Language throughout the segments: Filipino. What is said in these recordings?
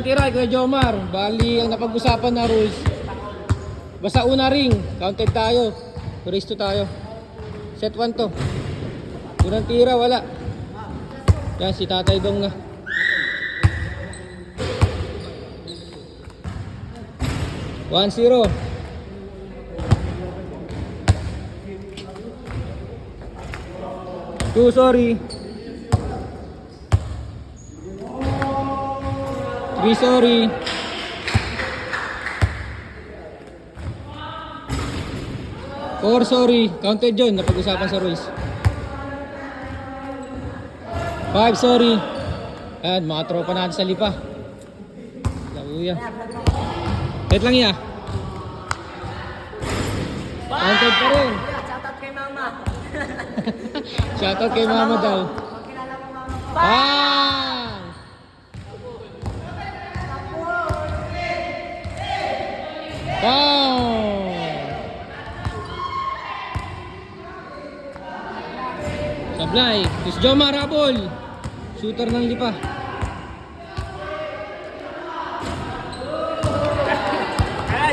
Tira, Kuya Jomar. Bali, ang napag-usapan na rules. Basta una ring, counted tayo. Race 2 tayo. Set 1 to. Unang tira, wala. Yan, si Tatay Dong na. One, zero. Two, sorry. Three, sorry. Four, sorry. Counted yun. Napag-usapan sa rules. Five, sorry. Ayan, mga tropa natin sa lipa. Labuya. Wait lang ya. Counted pa rin. Shoutout kay mama. Shoutout kay mama daw. Bang! Bang! Sablay. Tis Jomar Rabol. Shooter ng lipa.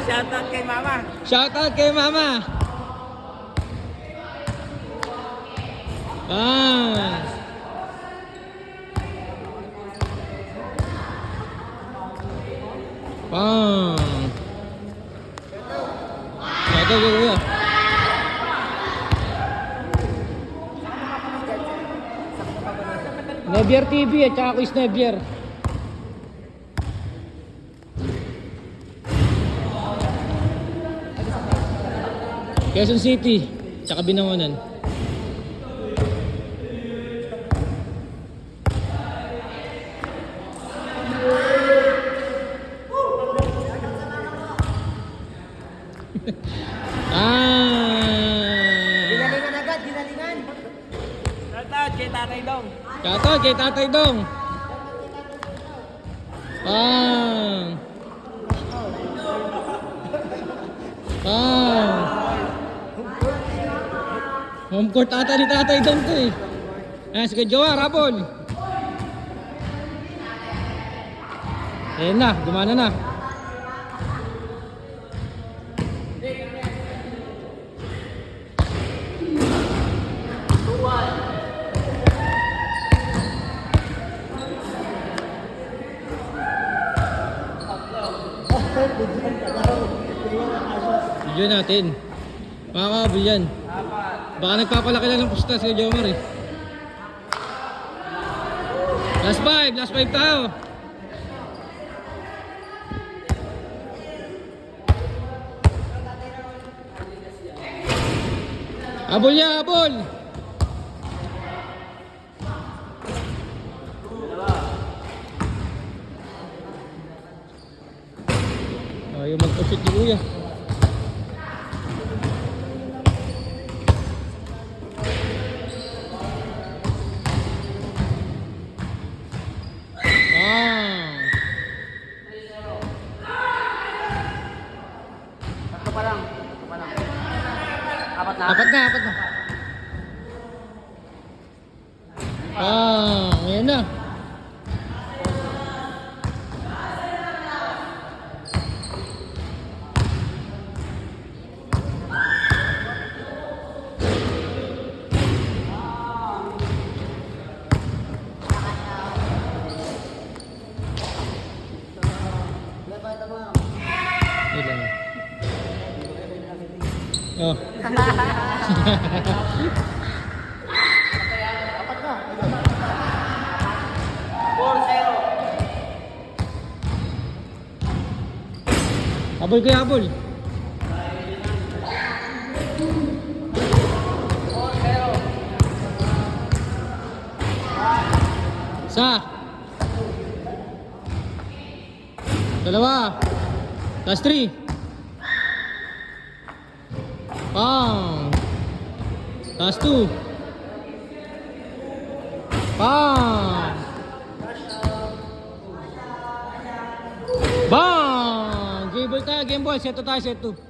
Shoutout kay mama. Shoutout kay mama. Bang! Bang! Shoutout kay kuya. Nebier TV at saka Quiz Nebier. Quezon City, tsaka Binangonan. Ginalingan agad, ginalingan. Shoutout kay Tatay Dong. Shoutout kay Tatay Dong. Bang! Bang! Home court ata ni Tatay Dong to eh. Ayan, sige Jowa, Rapol. Ayan na, gumana na. Video natin. Makakabul yan. Baka nagpapalaki lang ng pusta si Jomar eh. Last five tayo. Abol niya, abol. Ayaw mag-shoot ni Kuya. Apat na. Ayan na. Wait lang. Oh. Abol kayo, abol. Isa. Dalawa. Last three. Bang. Last two. Bang. Bang. Game ball tayo, game ball. Set 2 tayo, set 2.